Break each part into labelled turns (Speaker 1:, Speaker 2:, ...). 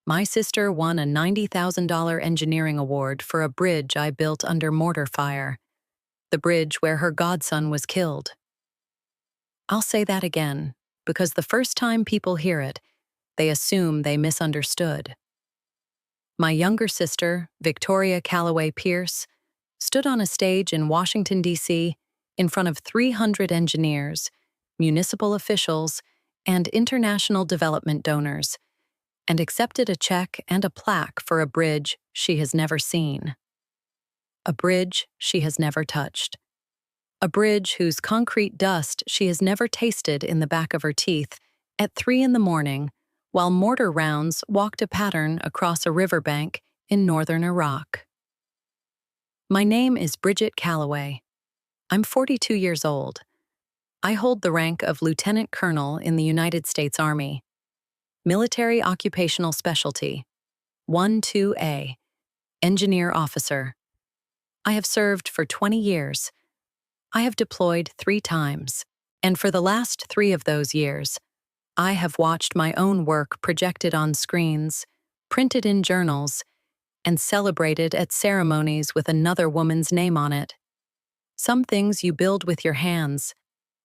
Speaker 1: My sister won a $90,000 engineering award for a bridge I built under mortar fire, the bridge where her godson was killed. I'll say that again, because the first time people hear it, they assume they misunderstood. My younger sister, Victoria Calloway Pierce, stood on a stage in Washington, D.C., in front of 300 engineers, municipal officials, and international development donors, and accepted a check and a plaque for a bridge she has never seen. A bridge she has never touched. A bridge whose concrete dust she has never tasted in the back of her teeth at 3 a.m. while mortar rounds walked a pattern across a riverbank in northern Iraq. My name is Bridget Calloway. I'm 42 years old. I hold the rank of Lieutenant Colonel in the United States Army. Military Occupational Specialty, 1-2A, Engineer Officer. I have served for 20 years. I have deployed 3 times, and for the last 3 of those years, I have watched my own work projected on screens, printed in journals, and celebrated at ceremonies with another woman's name on it. Some things you build with your hands.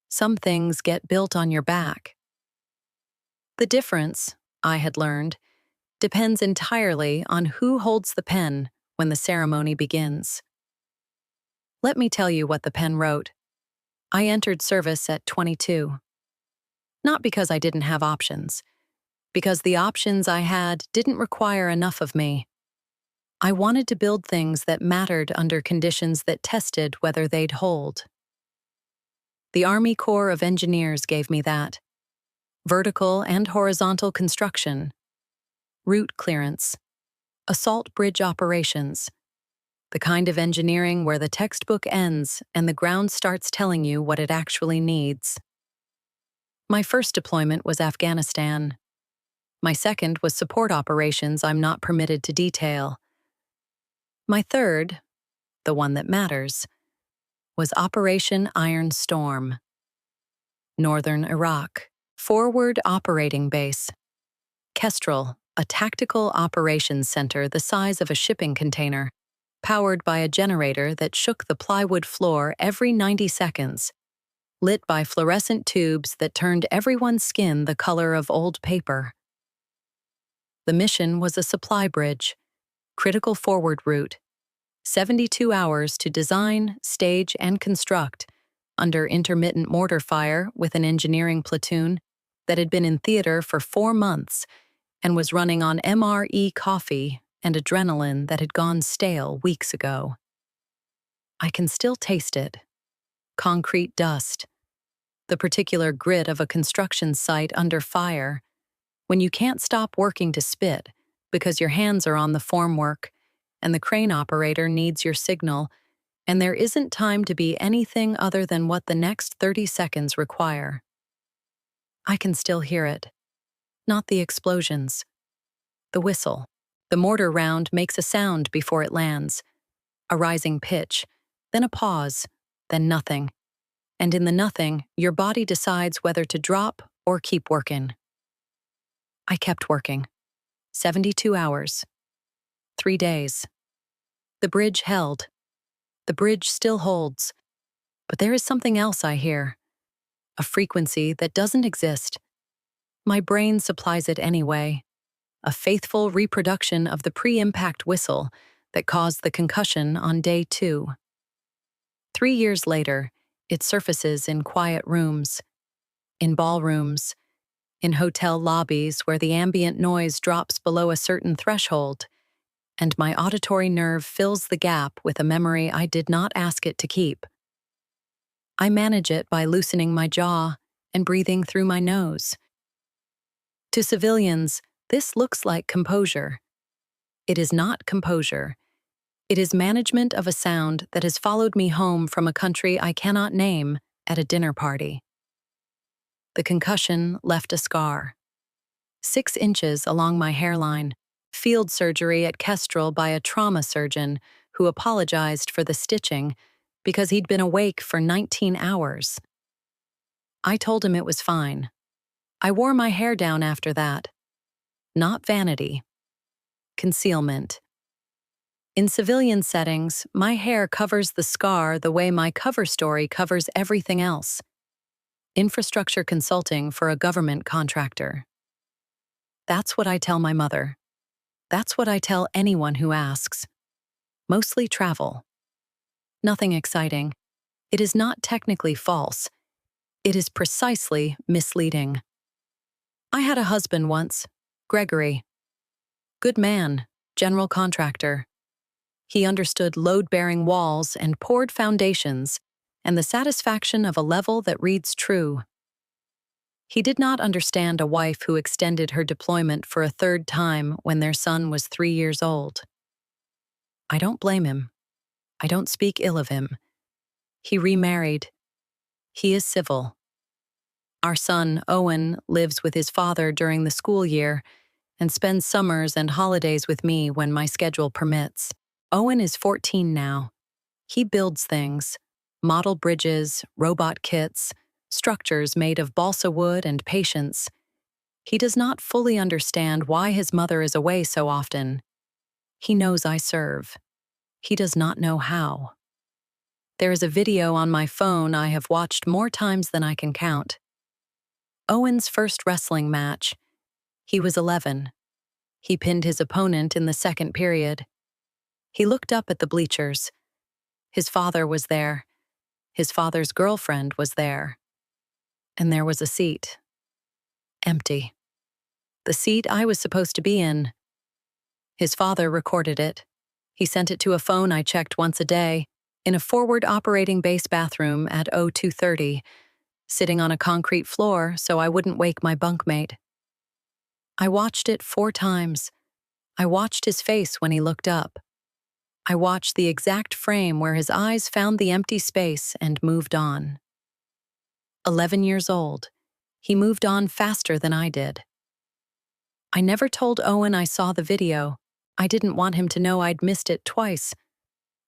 Speaker 1: Some things get built on your back. The difference, I had learned, depends entirely on who holds the pen when the ceremony begins. Let me tell you what the pen wrote. I entered service at 22. Not because I didn't have options, because the options I had didn't require enough of me. I wanted to build things that mattered under conditions that tested whether they'd hold. The Army Corps of Engineers gave me that. Vertical and horizontal construction, route clearance, assault bridge operations, the kind of engineering where the textbook ends and the ground starts telling you what it actually needs. My first deployment was Afghanistan. My second was support operations I'm not permitted to detail. My third, the one that matters, was Operation Iron Storm. Northern Iraq. Forward Operating Base. Kestrel, a tactical operations center the size of a shipping container, powered by a generator that shook the plywood floor every 90 seconds, lit by fluorescent tubes that turned everyone's skin the color of old paper. The mission was a supply bridge, critical forward route, 72 hours to design, stage, and construct, under intermittent mortar fire with an engineering platoon that had been in theater for 4 months and was running on MRE coffee and adrenaline that had gone stale weeks ago. I can still taste it. Concrete dust. The particular grit of a construction site under fire, when you can't stop working to spit because your hands are on the formwork and the crane operator needs your signal, and there isn't time to be anything other than what the next 30 seconds require. I can still hear it. Not the explosions. The whistle. The mortar round makes a sound before it lands. A rising pitch, then a pause, then nothing. And in the nothing, your body decides whether to drop or keep working. I kept working. 72 hours. 3 days. The bridge held. The bridge still holds. But there is something else I hear. A frequency that doesn't exist. My brain supplies it anyway. A faithful reproduction of the pre-impact whistle that caused the concussion on day 2. 3 years later, it surfaces in quiet rooms, in ballrooms, in hotel lobbies where the ambient noise drops below a certain threshold, and my auditory nerve fills the gap with a memory I did not ask it to keep. I manage it by loosening my jaw and breathing through my nose. To civilians, this looks like composure. It is not composure. It is management of a sound that has followed me home from a country I cannot name at a dinner party. The concussion left a scar. 6 inches along my hairline, field surgery at Kestrel by a trauma surgeon who apologized for the stitching because he'd been awake for 19 hours. I told him it was fine. I wore my hair down after that. Not vanity, concealment. In civilian settings, my hair covers the scar the way my cover story covers everything else. Infrastructure consulting for a government contractor. That's what I tell my mother. That's what I tell anyone who asks. Mostly travel. Nothing exciting. It is not technically false. It is precisely misleading. I had a husband once, Gregory. Good man, general contractor. He understood load-bearing walls and poured foundations, and the satisfaction of a level that reads true. He did not understand a wife who extended her deployment for a third time when their son was 3 years old. I don't blame him. I don't speak ill of him. He remarried. He is civil. Our son, Owen, lives with his father during the school year and spends summers and holidays with me when my schedule permits. Owen is 14 now. He builds things, model bridges, robot kits, structures made of balsa wood and patience. He does not fully understand why his mother is away so often. He knows I serve. He does not know how. There is a video on my phone I have watched more times than I can count. Owen's first wrestling match. He was 11. He pinned his opponent in the second period. He looked up at the bleachers. His father was there. His father's girlfriend was there. And there was a seat. Empty. The seat I was supposed to be in. His father recorded it. He sent it to a phone I checked once a day, in a forward operating base bathroom at 0230, sitting on a concrete floor so I wouldn't wake my bunkmate. I watched it 4 times. I watched his face when he looked up. I watched the exact frame where his eyes found the empty space and moved on. 11 years old, he moved on faster than I did. I never told Owen I saw the video. I didn't want him to know I'd missed it twice.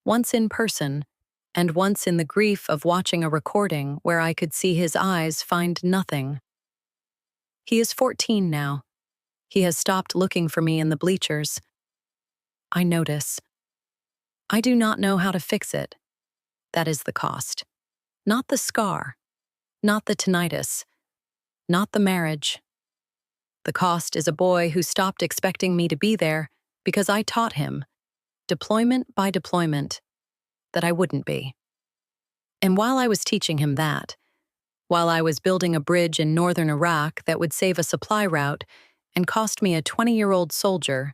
Speaker 1: Once in person, and once in the grief of watching a recording where I could see his eyes find nothing. He is 14 now. He has stopped looking for me in the bleachers. I notice. I do not know how to fix it. That is the cost. Not the scar. Not the tinnitus. Not the marriage. The cost is a boy who stopped expecting me to be there because I taught him, deployment by deployment, that I wouldn't be. And while I was teaching him that, while I was building a bridge in northern Iraq that would save a supply route and cost me a 20-year-old soldier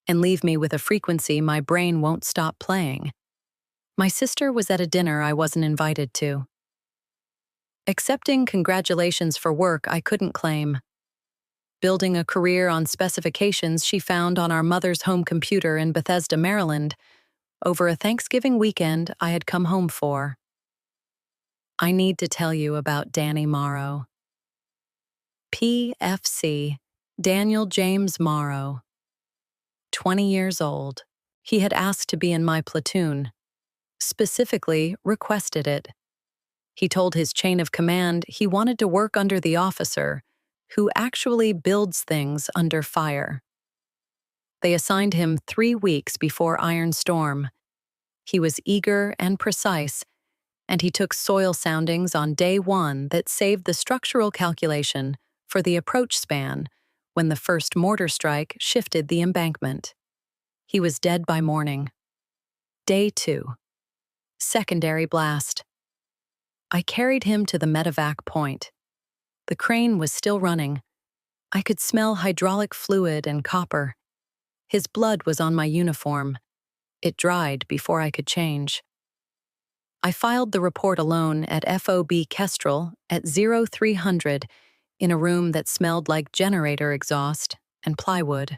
Speaker 1: and leave me with a frequency my brain won't stop playing, my sister was at a dinner I wasn't invited to. Accepting congratulations for work I couldn't claim. Building a career on specifications she found on our mother's home computer in Bethesda, Maryland, over a Thanksgiving weekend I had come home for. I need to tell you about Danny Morrow. PFC, Daniel James Morrow. 20 years old. He had asked to be in my platoon. Specifically, requested it. He told his chain of command he wanted to work under the officer who actually builds things under fire. They assigned him 3 weeks before Iron Storm. He was eager and precise, and he took soil soundings on day 1 that saved the structural calculation for the approach span when the first mortar strike shifted the embankment. He was dead by morning. Day 2. Secondary blast. I carried him to the medevac point. The crane was still running. I could smell hydraulic fluid and copper. His blood was on my uniform. It dried before I could change. I filed the report alone at FOB Kestrel at 0300 in a room that smelled like generator exhaust and plywood.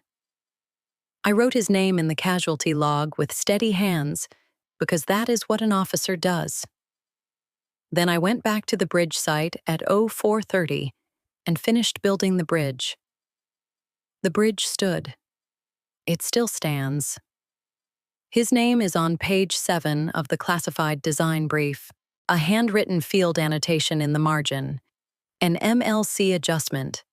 Speaker 1: I wrote his name in the casualty log with steady hands because that is what an officer does. Then I went back to the bridge site at 0430 and finished building the bridge. The bridge stood. It still stands. His name is on page 7 of the classified design brief, a handwritten field annotation in the margin, an MLC adjustment.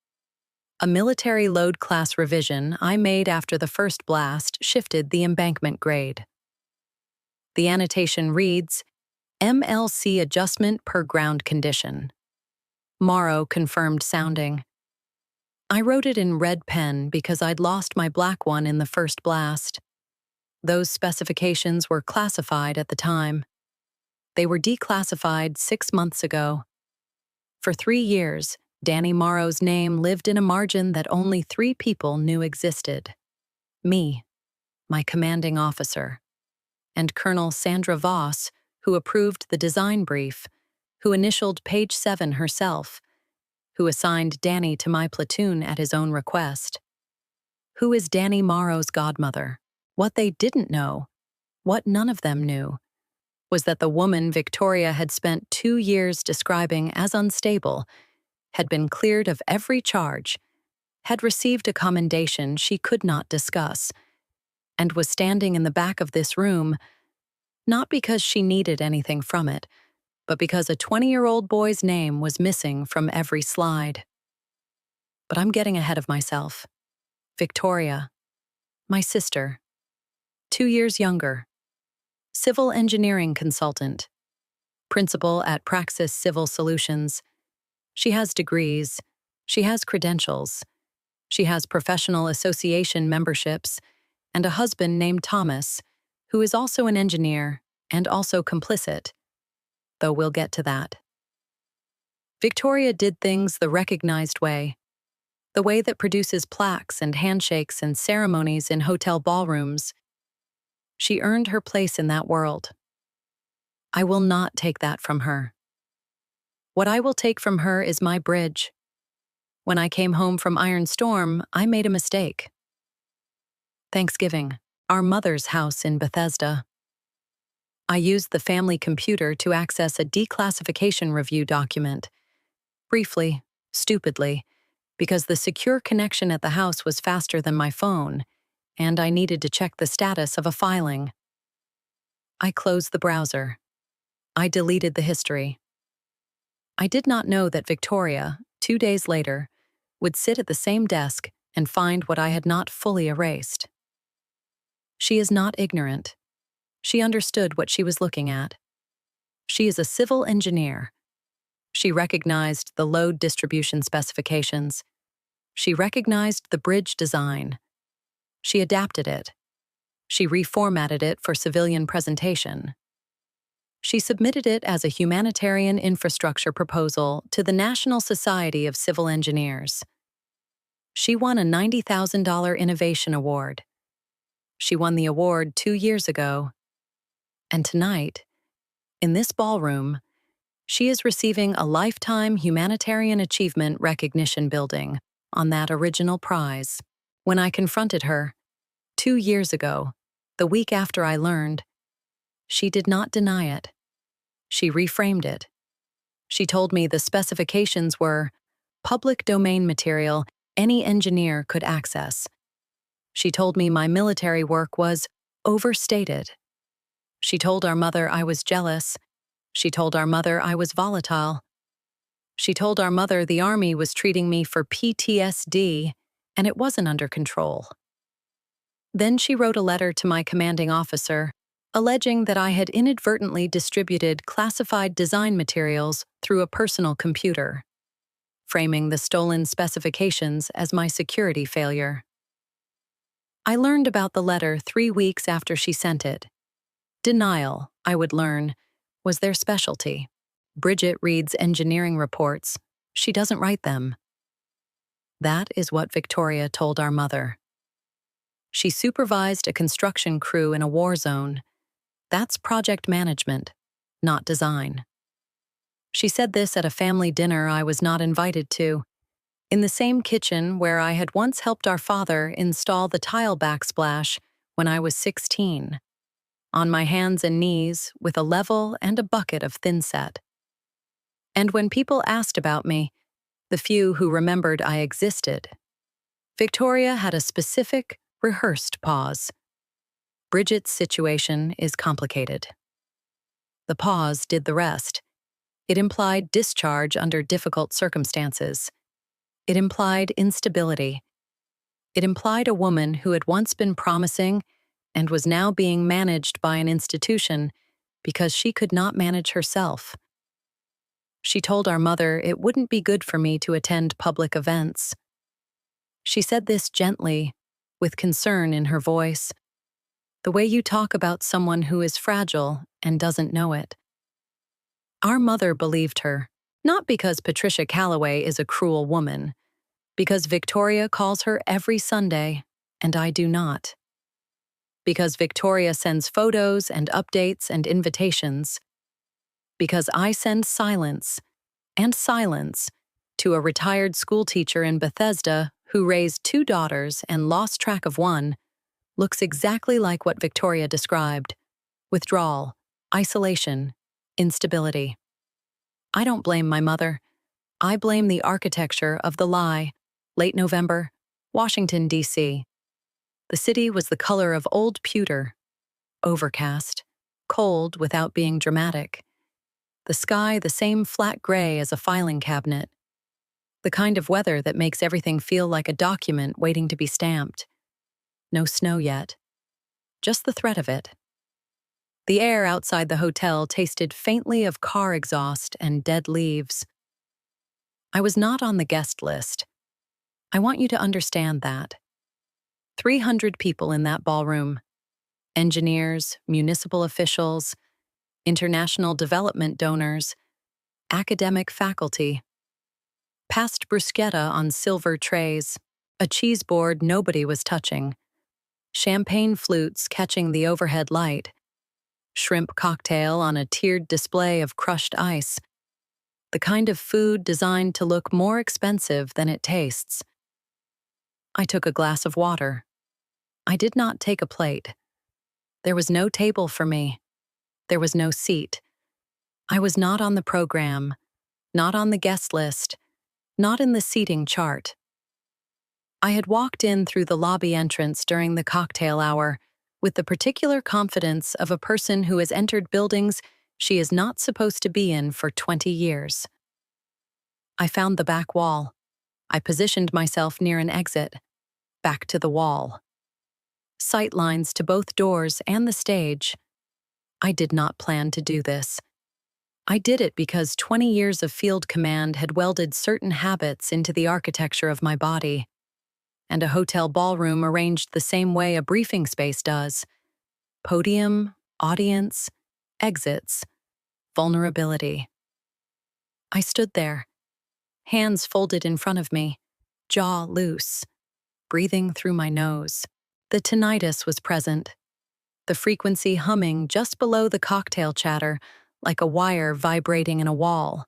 Speaker 1: A military load class revision I made after the first blast shifted the embankment grade. The annotation reads, MLC adjustment per ground condition. Morrow confirmed sounding. I wrote it in red pen because I'd lost my black one in the first blast. Those specifications were classified at the time. They were declassified 6 months ago. For 3 years, Danny Morrow's name lived in a margin that only 3 people knew existed. Me, my commanding officer, and Colonel Sandra Voss, who approved the design brief, who initialed page 7 herself, who assigned Danny to my platoon at his own request. Who is Danny Morrow's godmother? What they didn't know, what none of them knew, was that the woman Victoria had spent 2 years describing as unstable had been cleared of every charge, had received a commendation she could not discuss, and was standing in the back of this room, not because she needed anything from it, but because a 20-year-old boy's name was missing from every slide. But I'm getting ahead of myself. Victoria, my sister, 2 years younger, civil engineering consultant, principal at Praxis Civil Solutions. She has degrees, she has credentials, she has professional association memberships, and a husband named Thomas, who is also an engineer and also complicit, though we'll get to that. Victoria did things the recognized way, the way that produces plaques and handshakes and ceremonies in hotel ballrooms. She earned her place in that world. I will not take that from her. What I will take from her is my bridge. When I came home from Iron Storm, I made a mistake. Thanksgiving, our mother's house in Bethesda. I used the family computer to access a declassification review document. Briefly, stupidly, because the secure connection at the house was faster than my phone, and I needed to check the status of a filing. I closed the browser. I deleted the history. I did not know that Victoria, 2 days later, would sit at the same desk and find what I had not fully erased. She is not ignorant. She understood what she was looking at. She is a civil engineer. She recognized the load distribution specifications. She recognized the bridge design. She adapted it. She reformatted it for civilian presentation. She submitted it as a humanitarian infrastructure proposal to the National Society of Civil Engineers. She won a $90,000 Innovation Award. She won the award 2 years ago. And tonight, in this ballroom, she is receiving a Lifetime Humanitarian Achievement Recognition building on that original prize. When I confronted her, 2 years ago, the week after I learned, she did not deny it. She reframed it. She told me the specifications were public domain material any engineer could access. She told me my military work was overstated. She told our mother I was jealous. She told our mother I was volatile. She told our mother the Army was treating me for PTSD, and it wasn't under control. Then she wrote a letter to my commanding officer, alleging that I had inadvertently distributed classified design materials through a personal computer, framing the stolen specifications as my security failure. I learned about the letter 3 weeks after she sent it. Denial, I would learn, was their specialty. Bridget reads engineering reports. She doesn't write them. That is what Victoria told our mother. She supervised a construction crew in a war zone. That's project management, not design. She said this at a family dinner I was not invited to, in the same kitchen where I had once helped our father install the tile backsplash when I was 16, on my hands and knees with a level and a bucket of thinset. And when people asked about me, the few who remembered I existed, Victoria had a specific, rehearsed pause. Bridget's situation is complicated. The pause did the rest. It implied discharge under difficult circumstances. It implied instability. It implied a woman who had once been promising and was now being managed by an institution because she could not manage herself. She told our mother it wouldn't be good for me to attend public events. She said this gently, with concern in her voice, the way you talk about someone who is fragile and doesn't know it. Our mother believed her, not because Patricia Calloway is a cruel woman, because Victoria calls her every Sunday, and I do not. Because Victoria sends photos and updates and invitations. Because I send silence to a retired schoolteacher in Bethesda who raised 2 daughters and lost track of one, looks exactly like what Victoria described: withdrawal, isolation, instability. I don't blame my mother. I blame the architecture of the lie. Late November, Washington, D.C. The city was the color of old pewter, overcast, cold without being dramatic. The sky the same flat gray as a filing cabinet. The kind of weather that makes everything feel like a document waiting to be stamped. No snow yet. Just the threat of it. The air outside the hotel tasted faintly of car exhaust and dead leaves. I was not on the guest list. I want you to understand that. 300 people in that ballroom. Engineers, municipal officials, international development donors, academic faculty. Past bruschetta on silver trays, a cheese board nobody was touching, champagne flutes catching the overhead light, shrimp cocktail on a tiered display of crushed ice, the kind of food designed to look more expensive than it tastes. I took a glass of water. I did not take a plate. There was no table for me. There was no seat. I was not on the program, not on the guest list, not in the seating chart. I had walked in through the lobby entrance during the cocktail hour with the particular confidence of a person who has entered buildings she is not supposed to be in for 20 years. I found the back wall. I positioned myself near an exit, back to the wall. Sight lines to both doors and the stage. I did not plan to do this. I did it because 20 years of field command had welded certain habits into the architecture of my body, and a hotel ballroom arranged the same way a briefing space does: podium, audience, exits, vulnerability. I stood there, hands folded in front of me, jaw loose, breathing through my nose. The tinnitus was present, the frequency humming just below the cocktail chatter like a wire vibrating in a wall.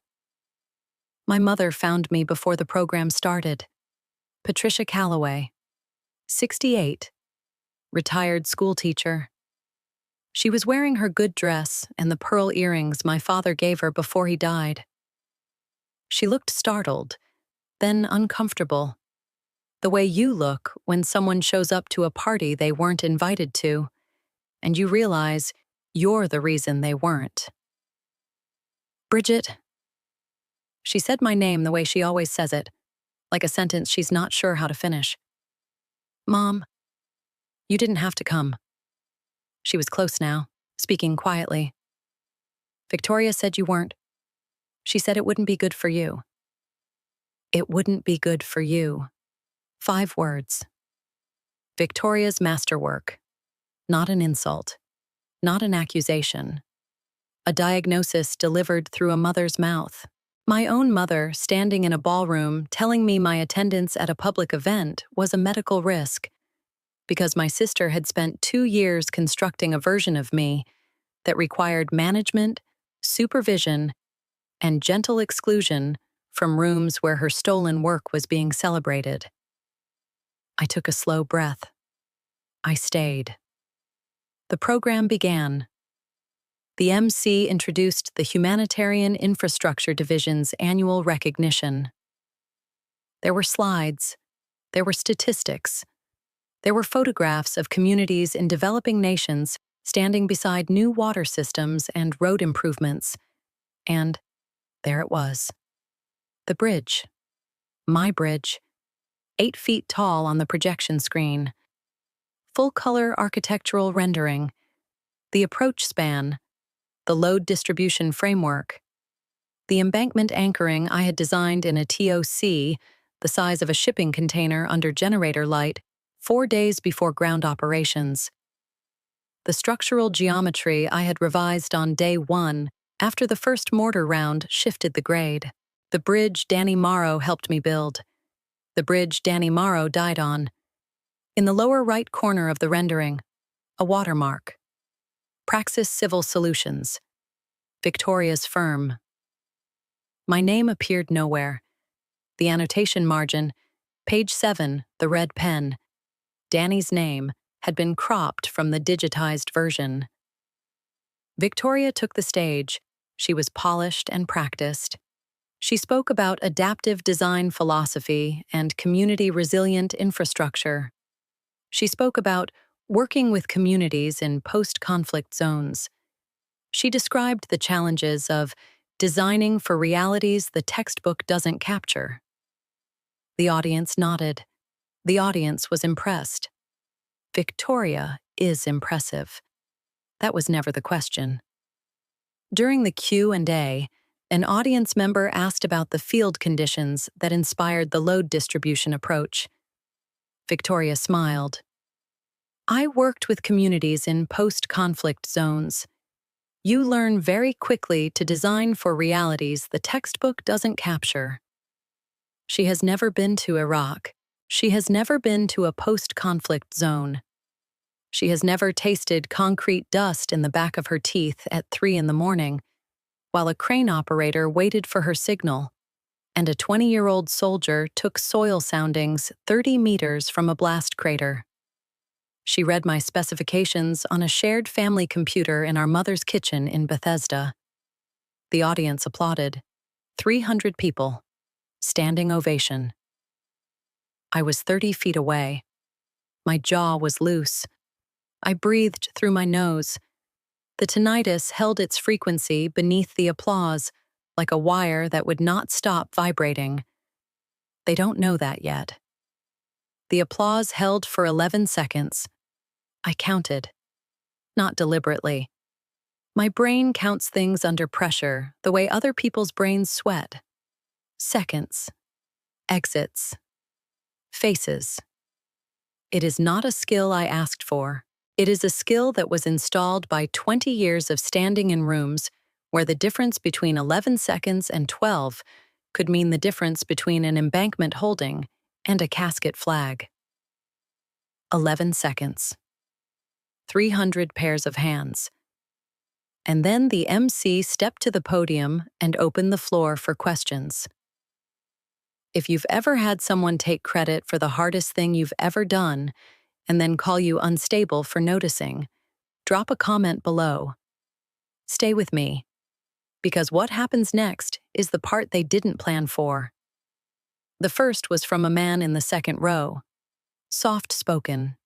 Speaker 1: My mother found me before the program started. Patricia Calloway, 68, retired schoolteacher. She was wearing her good dress and the pearl earrings my father gave her before he died. She looked startled, then uncomfortable. The way you look when someone shows up to a party they weren't invited to, and you realize you're the reason they weren't. Bridget. She said my name the way she always says it, like a sentence she's not sure how to finish. Mom, you didn't have to come. She was close now, speaking quietly. Victoria said you weren't. She said it wouldn't be good for you. It wouldn't be good for you. 5 words. Victoria's masterwork. Not an insult. Not an accusation. A diagnosis delivered through a mother's mouth. My own mother, standing in a ballroom, telling me my attendance at a public event was a medical risk, because my sister had spent 2 years constructing a version of me that required management, supervision, and gentle exclusion from rooms where her stolen work was being celebrated. I took a slow breath. I stayed. The program began. The MC introduced the Humanitarian Infrastructure Division's annual recognition. There were slides. There were statistics. There were photographs of communities in developing nations standing beside new water systems and road improvements. And there it was. The bridge. My bridge, 8 feet tall on the projection screen. Full-color architectural rendering. The approach span. The load distribution framework. The embankment anchoring I had designed in a TOC, the size of a shipping container under generator light, 4 days before ground operations. The structural geometry I had revised on day 1, after the first mortar round shifted the grade. The bridge Danny Morrow helped me build. The bridge Danny Morrow died on. In the lower right corner of the rendering, a watermark. Praxis Civil Solutions. Victoria's firm. My name appeared nowhere. The annotation margin, page 7, the red pen. Danny's name had been cropped from the digitized version. Victoria took the stage. She was polished and practiced. She spoke about adaptive design philosophy and community-resilient infrastructure. She spoke about working with communities in post-conflict zones. She described the challenges of designing for realities the textbook doesn't capture. The audience nodded. The audience was impressed. Victoria is impressive. That was never the question. During the Q&A, an audience member asked about the field conditions that inspired the load distribution approach. Victoria smiled. I worked with communities in post-conflict zones. You learn very quickly to design for realities the textbook doesn't capture. She has never been to Iraq. She has never been to a post-conflict zone. She has never tasted concrete dust in the back of her teeth at 3 a.m, while a crane operator waited for her signal, and a 20-year-old soldier took soil soundings 30 meters from a blast crater. She read my specifications on a shared family computer in our mother's kitchen in Bethesda. The audience applauded. 300 people. Standing ovation. I was 30 feet away. My jaw was loose. I breathed through my nose. The tinnitus held its frequency beneath the applause, like a wire that would not stop vibrating. They don't know that yet. The applause held for 11 seconds. I counted. Not deliberately. My brain counts things under pressure, the way other people's brains sweat. Seconds. Exits. Faces. It is not a skill I asked for. It is a skill that was installed by 20 years of standing in rooms where the difference between 11 seconds and 12 could mean the difference between an embankment holding and a casket flag. 11 seconds. 300 pairs of hands. And then the MC stepped to the podium and opened the floor for questions. If you've ever had someone take credit for the hardest thing you've ever done and then call you unstable for noticing, drop a comment below. Stay with me, because what happens next is the part they didn't plan for. The first was from a man in the second row. Soft-spoken.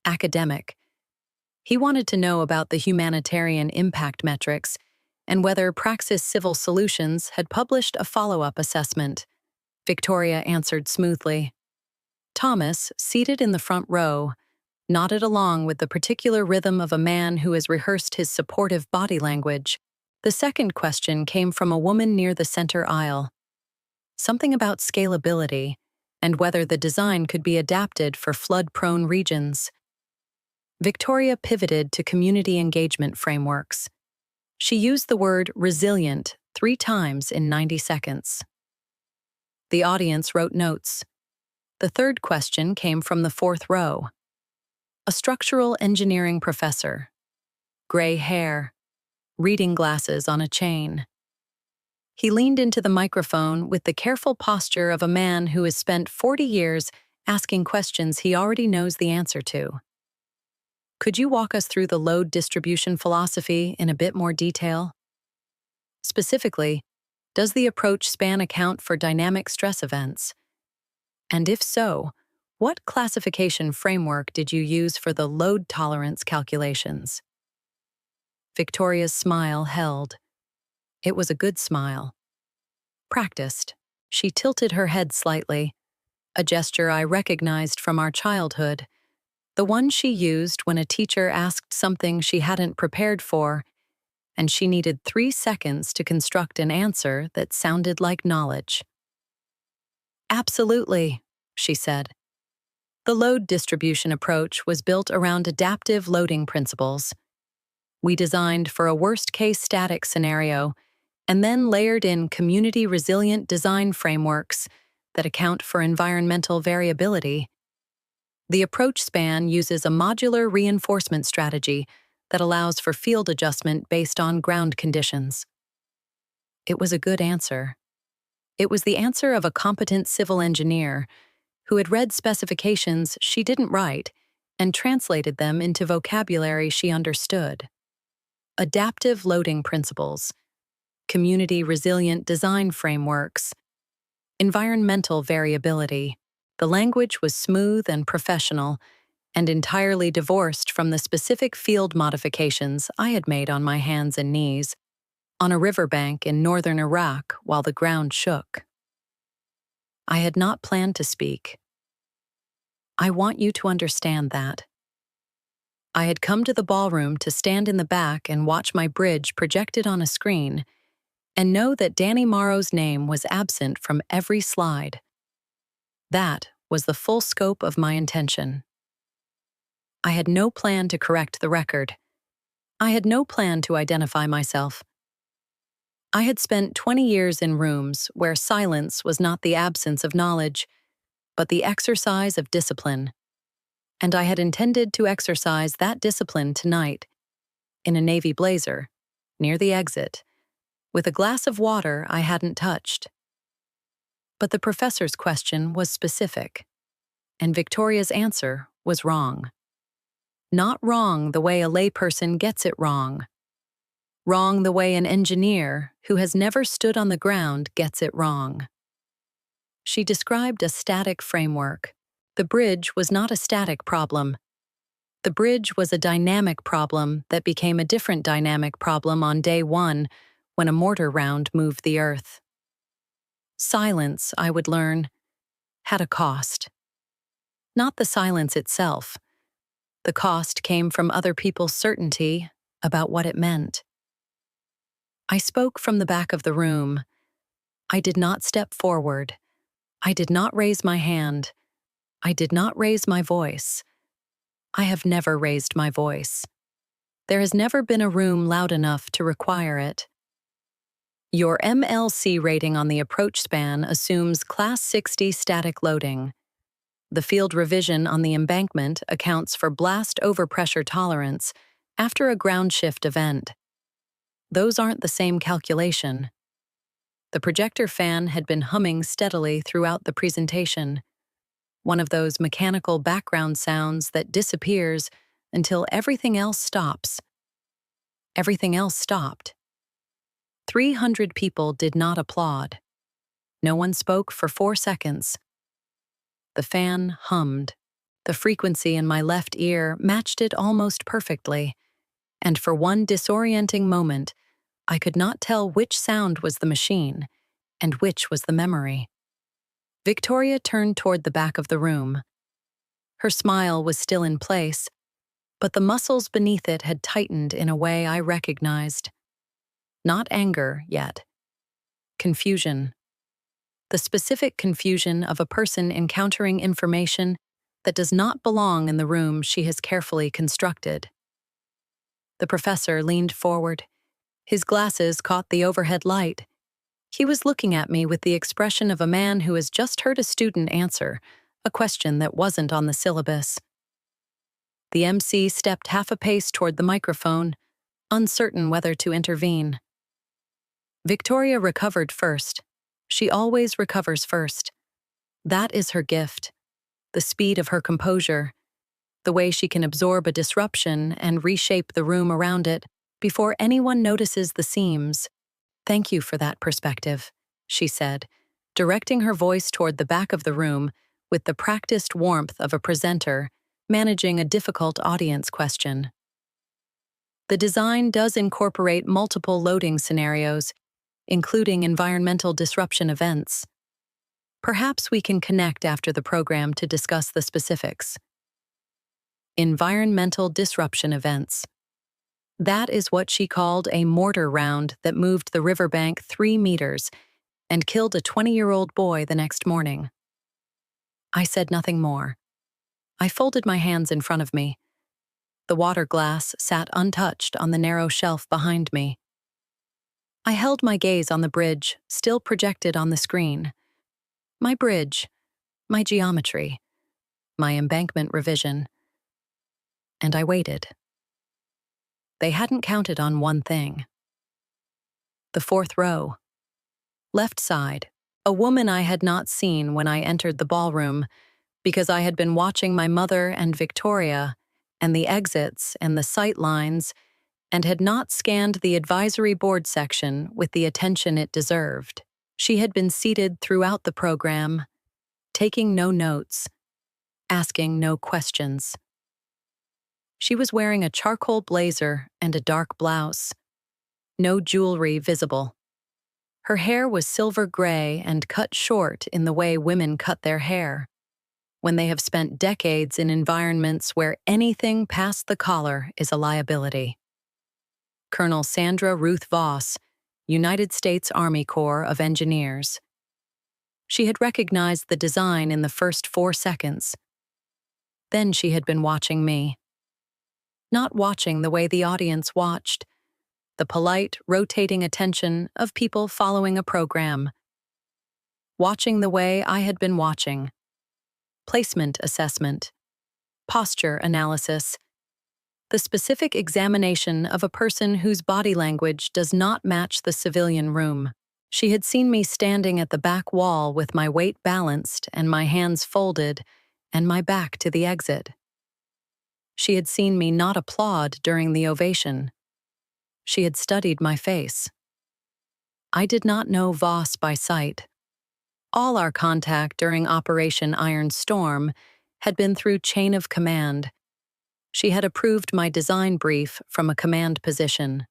Speaker 1: Academic. He wanted to know about the humanitarian impact metrics and whether Praxis Civil Solutions had published a follow-up assessment. Victoria answered smoothly. Thomas, seated in the front row, nodded along with the particular rhythm of a man who has rehearsed his supportive body language. The second question came from a woman near the center aisle. Something about scalability and whether the design could be adapted for flood-prone regions. Victoria pivoted to community engagement frameworks. She used the word resilient 3 times in 90 seconds. The audience wrote notes. The third question came from the fourth row. A structural engineering professor. Gray hair. Reading glasses on a chain. He leaned into the microphone with the careful posture of a man who has spent 40 years asking questions he already knows the answer to. Could you walk us through the load distribution philosophy in a bit more detail? Specifically, does the approach span account for dynamic stress events? And if so, what classification framework did you use for the load tolerance calculations? Victoria's smile held. It was a good smile. Practiced. She tilted her head slightly, a gesture I recognized from our childhood, the one she used when a teacher asked something she hadn't prepared for, and she needed 3 seconds to construct an answer that sounded like knowledge. Absolutely, she said. The load distribution approach was built around adaptive loading principles. We designed for a worst-case static scenario and then layered in community-resilient design frameworks that account for environmental variability. The approach span uses a modular reinforcement strategy that allows for field adjustment based on ground conditions. It was a good answer. It was the answer of a competent civil engineer who had read specifications she didn't write and translated them into vocabulary she understood. Adaptive loading principles, community-resilient design frameworks, environmental variability. The language was smooth and professional, and entirely divorced from the specific field modifications I had made on my hands and knees, on a riverbank in northern Iraq while the ground shook. I had not planned to speak. I want you to understand that. I had come to the ballroom to stand in the back and watch my bridge projected on a screen, and know that Danny Morrow's name was absent from every slide. That was the full scope of my intention. I had no plan to correct the record. I had no plan to identify myself. I had spent 20 years in rooms where silence was not the absence of knowledge, but the exercise of discipline. And I had intended to exercise that discipline tonight, in a navy blazer, near the exit, with a glass of water I hadn't touched. But the professor's question was specific, and Victoria's answer was wrong. Not wrong the way a layperson gets it wrong. Wrong the way an engineer who has never stood on the ground gets it wrong. She described a static framework. The bridge was not a static problem. The bridge was a dynamic problem that became a different dynamic problem on day 1 when a mortar round moved the earth. Silence, I would learn, had a cost. Not the silence itself. The cost came from other people's certainty about what it meant. I spoke from the back of the room. I did not step forward. I did not raise my hand. I did not raise my voice. I have never raised my voice. There has never been a room loud enough to require it. Your MLC rating on the approach span assumes Class 60 static loading. The field revision on the embankment accounts for blast overpressure tolerance after a ground shift event. Those aren't the same calculation. The projector fan had been humming steadily throughout the presentation, one of those mechanical background sounds that disappears until everything else stops. Everything else stopped. 300 people did not applaud. No one spoke for 4 seconds. The fan hummed. The frequency in my left ear matched it almost perfectly, and for one disorienting moment, I could not tell which sound was the machine and which was the memory. Victoria turned toward the back of the room. Her smile was still in place, but the muscles beneath it had tightened in a way I recognized. Not anger yet. Confusion. The specific confusion of a person encountering information that does not belong in the room she has carefully constructed. The professor leaned forward. His glasses caught the overhead light. He was looking at me with the expression of a man who has just heard a student answer a question that wasn't on the syllabus. The MC stepped half a pace toward the microphone, uncertain whether to intervene. Victoria recovered first. She always recovers first. That is her gift. The speed of her composure, the way she can absorb a disruption and reshape the room around it before anyone notices the seams. Thank you for that perspective, she said, directing her voice toward the back of the room with the practiced warmth of a presenter managing a difficult audience question. The design does incorporate multiple loading scenarios, including environmental disruption events. Perhaps we can connect after the program to discuss the specifics. Environmental disruption events. That is what she called a mortar round that moved the riverbank 3 meters and killed a 20-year-old boy the next morning. I said nothing more. I folded my hands in front of me. The water glass sat untouched on the narrow shelf behind me. I held my gaze on the bridge, still projected on the screen. My bridge, my geometry, my embankment revision. And I waited. They hadn't counted on one thing. The fourth row. Left side, a woman I had not seen when I entered the ballroom because I had been watching my mother and Victoria and the exits and the sight lines and had not scanned the advisory board section with the attention it deserved. She had been seated throughout the program, taking no notes, asking no questions. She was wearing a charcoal blazer and a dark blouse. No jewelry visible. Her hair was silver gray and cut short in the way women cut their hair, when they have spent decades in environments where anything past the collar is a liability. Colonel Sandra Ruth Voss, United States Army Corps of Engineers. She had recognized the design in the first 4 seconds. Then she had been watching me. Not watching the way the audience watched, the polite, rotating attention of people following a program. Watching the way I had been watching. Placement assessment. Posture analysis. The specific examination of a person whose body language does not match the civilian room. She had seen me standing at the back wall with my weight balanced and my hands folded and my back to the exit. She had seen me not applaud during the ovation. She had studied my face. I did not know Voss by sight. All our contact during Operation Iron Storm had been through chain of command. She had approved my design brief from a command position.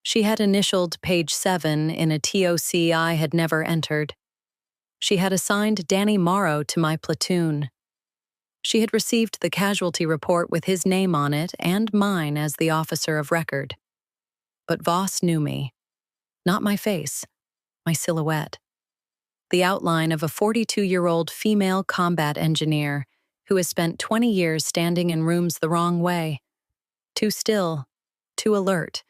Speaker 1: She had initialed page 7 in a TOC I had never entered. She had assigned Danny Morrow to my platoon. She had received the casualty report with his name on it and mine as the officer of record. But Voss knew me. Not my face, my silhouette. The outline of a 42-year-old female combat engineer who has spent 20 years standing in rooms the wrong way. Too still, too alert,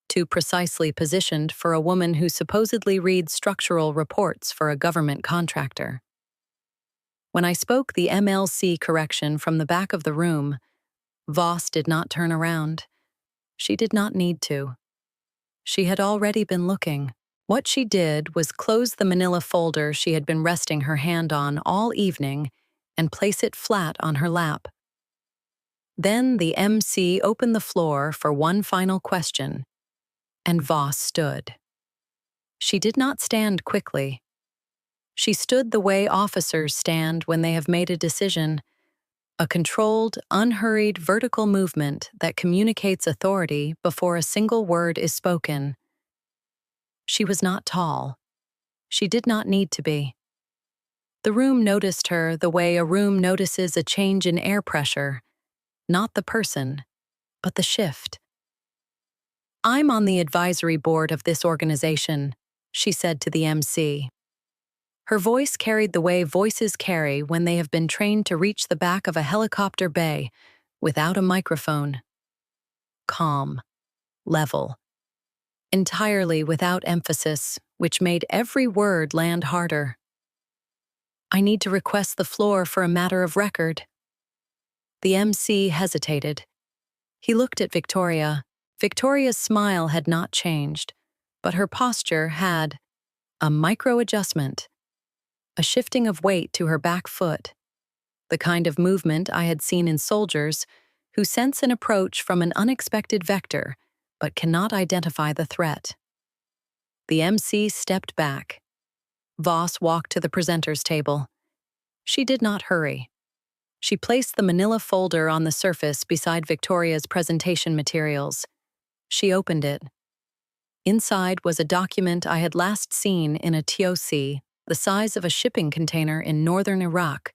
Speaker 1: too precisely positioned for a woman who supposedly reads structural reports for a government contractor. When I spoke the MLC correction from the back of the room, Voss did not turn around. She did not need to. She had already been looking. What she did was close the manila folder she had been resting her hand on all evening and place it flat on her lap. Then the MC opened the floor for one final question, and Voss stood. She did not stand quickly. She stood the way officers stand when they have made a decision, a controlled, unhurried vertical movement that communicates authority before a single word is spoken. She was not tall. She did not need to be. The room noticed her the way a room notices a change in air pressure, not the person, but the shift. "I'm on the advisory board of this organization," she said to the MC. Her voice carried the way voices carry when they have been trained to reach the back of a helicopter bay without a microphone. Calm, level, entirely without emphasis, which made every word land harder. "I need to request the floor for a matter of record." The MC hesitated. He looked at Victoria. Victoria's smile had not changed, but her posture had a micro-adjustment, a shifting of weight to her back foot, the kind of movement I had seen in soldiers who sense an approach from an unexpected vector but cannot identify the threat. The MC stepped back. Voss walked to the presenter's table. She did not hurry. She placed the manila folder on the surface beside Victoria's presentation materials. She opened it. Inside was a document I had last seen in a TOC, the size of a shipping container in northern Iraq,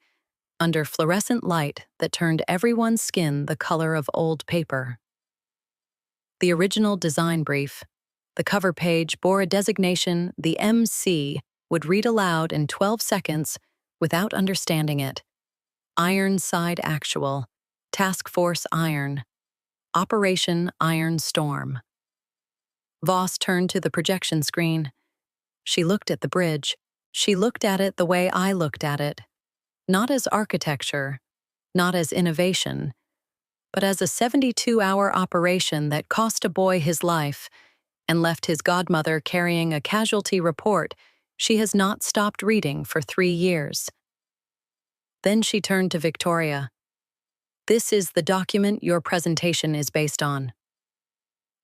Speaker 1: under fluorescent light that turned everyone's skin the color of old paper. The original design brief, the cover page, bore a designation the MC would read aloud in 12 seconds without understanding it. Ironside Actual, Task Force Iron, Operation Iron Storm. Voss turned to the projection screen. She looked at the bridge. She looked at it the way I looked at it. Not as architecture, not as innovation, but as a 72-hour operation that cost a boy his life and left his godmother carrying a casualty report she has not stopped reading for 3 years. Then she turned to Victoria. "This is the document your presentation is based on."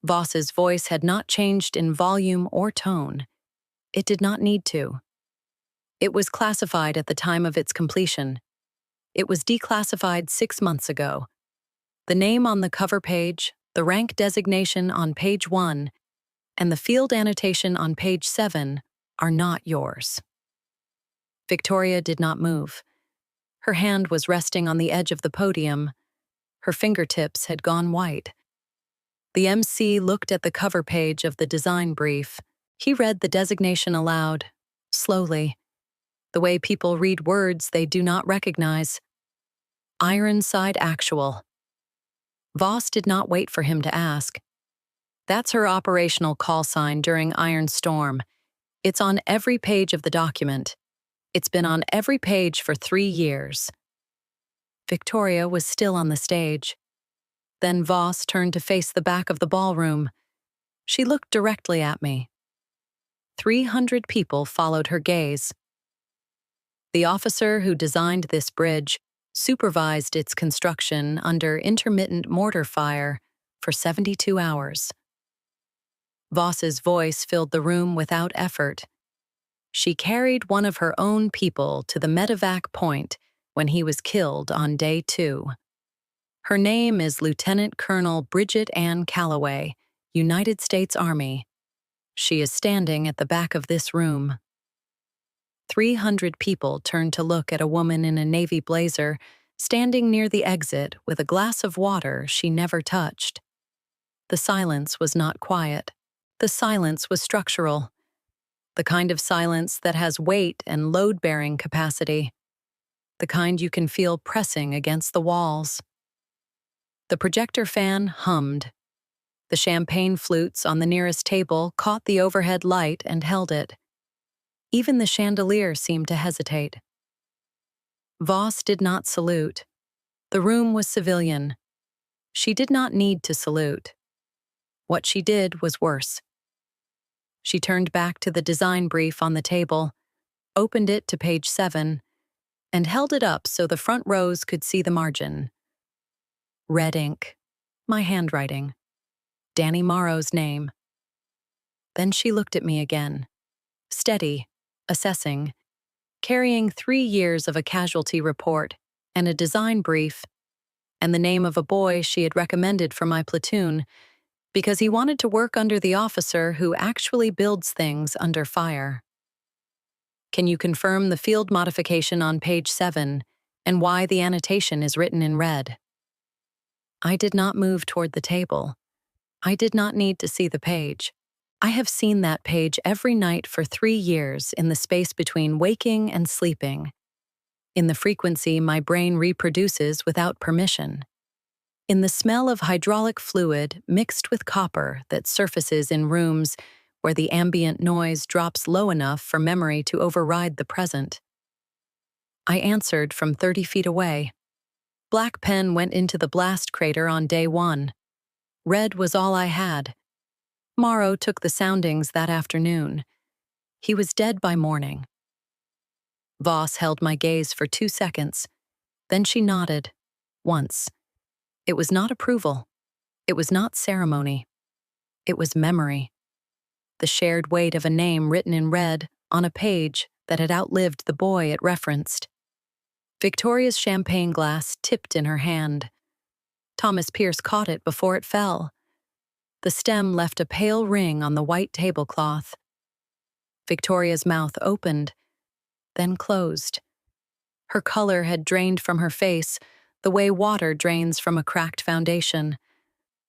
Speaker 1: Voss's voice had not changed in volume or tone. It did not need to. It was classified at the time of its completion. It was declassified 6 months ago. The name on the cover page, the rank designation on page 1, and the field annotation on page 7 are not yours. Victoria did not move. Her hand was resting on the edge of the podium. Her fingertips had gone white. The MC looked at the cover page of the design brief. He read the designation aloud, slowly, the way people read words they do not recognize. Ironside Actual. Voss did not wait for him to ask. That's her operational call sign during Iron Storm. It's on every page of the document. It's been on every page for 3 years. Victoria was still on the stage. Then Voss turned to face the back of the ballroom. She looked directly at me. 300 people followed her gaze. The officer who designed this bridge supervised its construction under intermittent mortar fire for 72 hours. Voss's voice filled the room without effort. She carried one of her own people to the medevac point when he was killed on day 2. Her name is Lieutenant Colonel Bridget Ann Calloway, United States Army. She is standing at the back of this room. 300 people turned to look at a woman in a navy blazer standing near the exit with a glass of water she never touched. The silence was not quiet. The silence was structural. The kind of silence that has weight and load-bearing capacity. The kind you can feel pressing against the walls. The projector fan hummed. The champagne flutes on the nearest table caught the overhead light and held it. Even the chandelier seemed to hesitate. Voss did not salute. The room was civilian. She did not need to salute. What she did was worse. She turned back to the design brief on the table, opened it to page 7, and held it up so the front rows could see the margin. Red ink. My handwriting. Danny Morrow's name. Then she looked at me again. Steady, assessing, carrying 3 years of a casualty report and a design brief, and the name of a boy she had recommended for my platoon because he wanted to work under the officer who actually builds things under fire. Can you confirm the field modification on page 7 and why the annotation is written in red? I did not move toward the table. I did not need to see the page. I have seen that page every night for 3 years in the space between waking and sleeping, in the frequency my brain reproduces without permission, in the smell of hydraulic fluid mixed with copper that surfaces in rooms where the ambient noise drops low enough for memory to override the present. I answered from 30 feet away. Black pen went into the blast crater on day 1. Red was all I had. Morrow took the soundings that afternoon. He was dead by morning. Voss held my gaze for 2 seconds. Then she nodded. Once. It was not approval. It was not ceremony. It was memory. The shared weight of a name written in red on a page that had outlived the boy it referenced. Victoria's champagne glass tipped in her hand. Thomas Pierce caught it before it fell. The stem left a pale ring on the white tablecloth. Victoria's mouth opened. then closed. Her color had drained from her face the way water drains from a cracked foundation.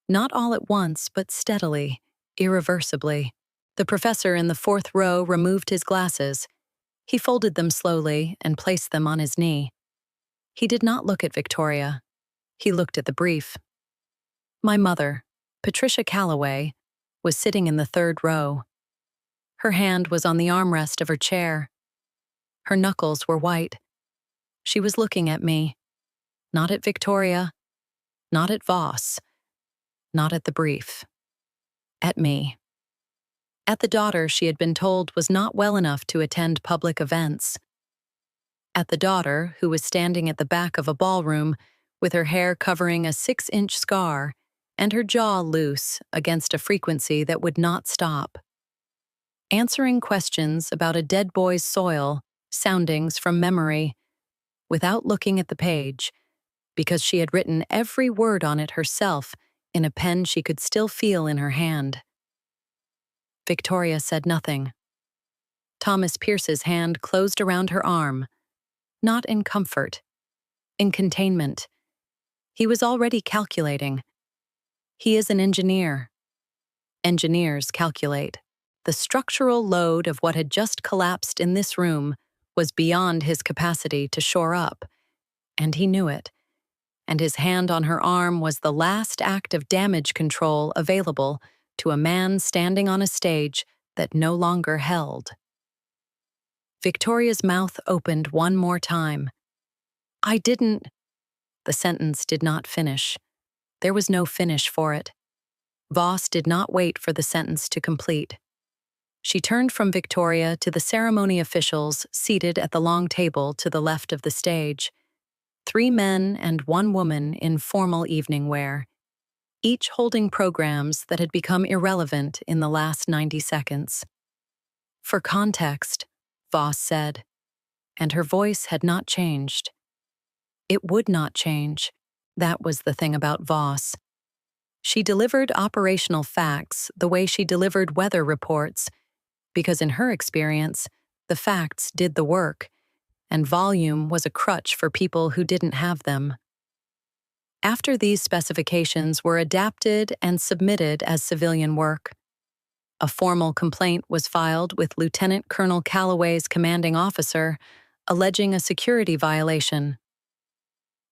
Speaker 1: Not all at once, but steadily, irreversibly. The professor in the fourth row removed his glasses. He folded them slowly and placed them on his knee. He did not look at Victoria. He looked at the brief. My mother, Patricia Calloway, was sitting in the third row. Her hand was on the armrest of her chair. Her knuckles were white. She was looking at me, not at Victoria, not at Voss, not at the brief. At me. At the daughter she had been told was not well enough to attend public events. At the daughter who was standing at the back of a ballroom with her hair covering a 6-inch scar and her jaw loose against a frequency that would not stop. Answering questions about a dead boy's soil, soundings from memory, without looking at the page, because she had written every word on it herself in a pen she could still feel in her hand. Victoria said nothing. Thomas Pierce's hand closed around her arm, not in comfort, in containment. He was already calculating. He is an engineer. Engineers calculate. The structural load of what had just collapsed in this room was beyond his capacity to shore up, and he knew it. And his hand on her arm was the last act of damage control available to a man standing on a stage that no longer held. Victoria's mouth opened one more time. I didn't... The sentence did not finish. There was no finish for it. Voss did not wait for the sentence to complete. She turned from Victoria to the ceremony officials seated at the long table to the left of the stage. 3 men and 1 woman in formal evening wear, each holding programs that had become irrelevant in the last 90 seconds. For context, Voss said, and her voice had not changed. It would not change. That was the thing about Voss. She delivered operational facts the way she delivered weather reports, because in her experience, the facts did the work, and volume was a crutch for people who didn't have them. After these specifications were adapted and submitted as civilian work, a formal complaint was filed with Lieutenant Colonel Calloway's commanding officer, alleging a security violation.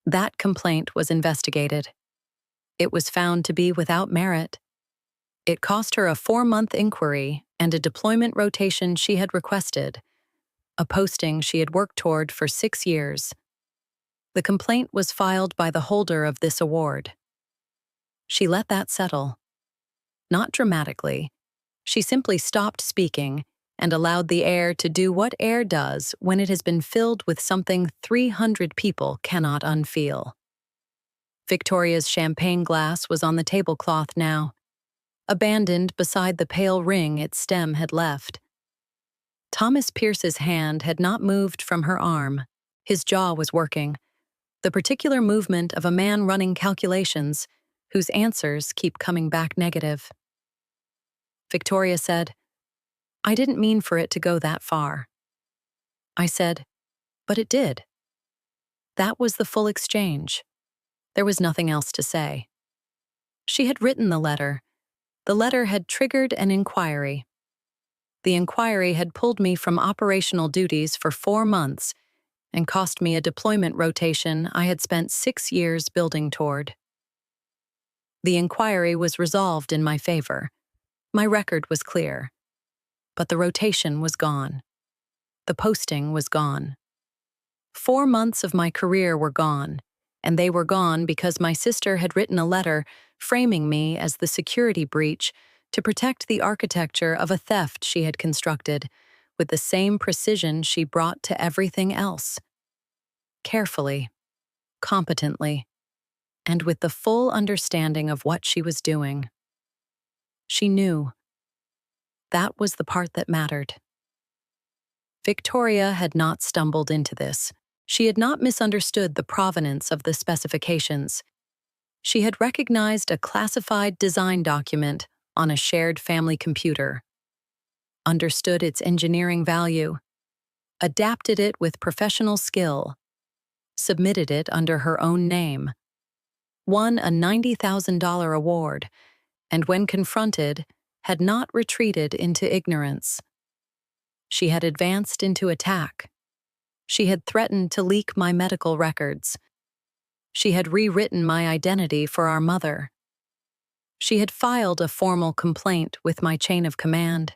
Speaker 1: That complaint was investigated. It was found to be without merit. It cost her a 4-month inquiry and a deployment rotation she had requested, a posting she had worked toward for 6 years. The complaint was filed by the holder of this award. She let that settle. Not dramatically. She simply stopped speaking and allowed the air to do what air does when it has been filled with something 300 people cannot unfeel. Victoria's champagne glass was on the tablecloth now, abandoned beside the pale ring its stem had left. Thomas Pierce's hand had not moved from her arm. His jaw was working, the particular movement of a man running calculations whose answers keep coming back negative. Victoria said, I didn't mean for it to go that far. I said, but it did. That was the full exchange. There was nothing else to say. She had written the letter. The letter had triggered an inquiry. The inquiry had pulled me from operational duties for 4 months and cost me a deployment rotation I had spent 6 years building toward. The inquiry was resolved in my favor. My record was clear. But the rotation was gone. The posting was gone. 4 months of my career were gone, and they were gone because my sister had written a letter framing me as the security breach to protect the architecture of a theft she had constructed with the same precision she brought to everything else. Carefully, competently, and with the full understanding of what she was doing. She knew. That was the part that mattered. Victoria had not stumbled into this. She had not misunderstood the provenance of the specifications. She had recognized a classified design document on a shared family computer, understood its engineering value, adapted it with professional skill, submitted it under her own name, won a $90,000 award, and when confronted, had not retreated into ignorance. She had advanced into attack. She had threatened to leak my medical records. She had rewritten my identity for our mother. She had filed a formal complaint with my chain of command.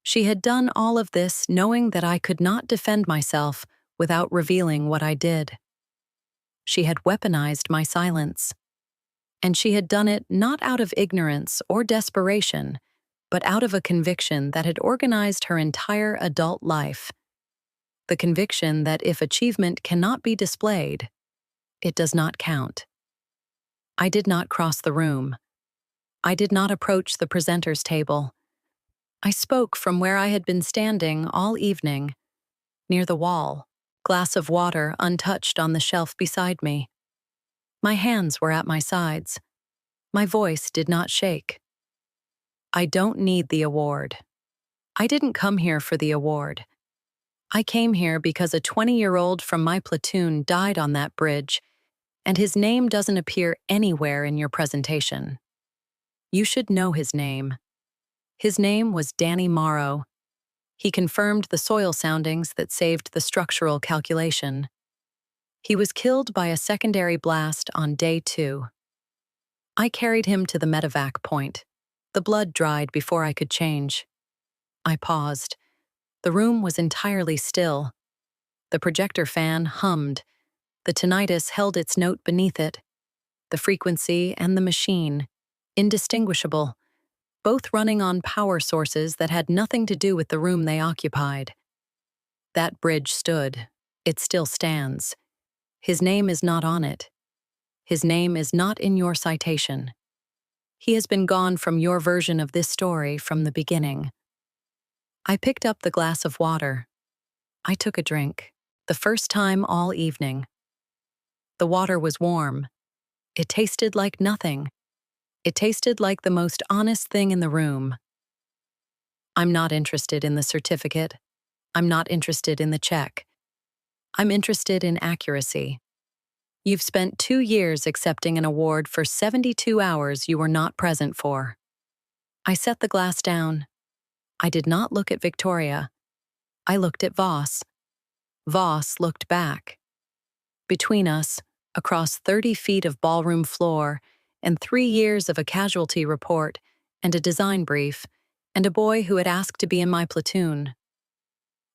Speaker 1: She had done all of this knowing that I could not defend myself without revealing what I did. She had weaponized my silence. And she had done it not out of ignorance or desperation, but out of a conviction that had organized her entire adult life. The conviction that if achievement cannot be displayed, it does not count. I did not cross the room. I did not approach the presenter's table. I spoke from where I had been standing all evening, near the wall, glass of water untouched on the shelf beside me. My hands were at my sides. My voice did not shake. I don't need the award. I didn't come here for the award. I came here because a 20-year-old from my platoon died on that bridge, and his name doesn't appear anywhere in your presentation. You should know his name. His name was Danny Morrow. He confirmed the soil soundings that saved the structural calculation. He was killed by a secondary blast on day 2. I carried him to the medevac point. The blood dried before I could change. I paused. The room was entirely still. The projector fan hummed. The tinnitus held its note beneath it. The frequency and the machine, indistinguishable, both running on power sources that had nothing to do with the room they occupied. That bridge stood. It still stands. His name is not on it. His name is not in your citation. He has been gone from your version of this story from the beginning. I picked up the glass of water. I took a drink, the first time all evening. The water was warm. It tasted like nothing. It tasted like the most honest thing in the room. I'm not interested in the certificate. I'm not interested in the check. I'm interested in accuracy. You've spent 2 years accepting an award for 72 hours you were not present for. I set the glass down. I did not look at Victoria. I looked at Voss. Voss looked back. Between us, across 30 feet of ballroom floor, and 3 years of a casualty report, and a design brief, and a boy who had asked to be in my platoon,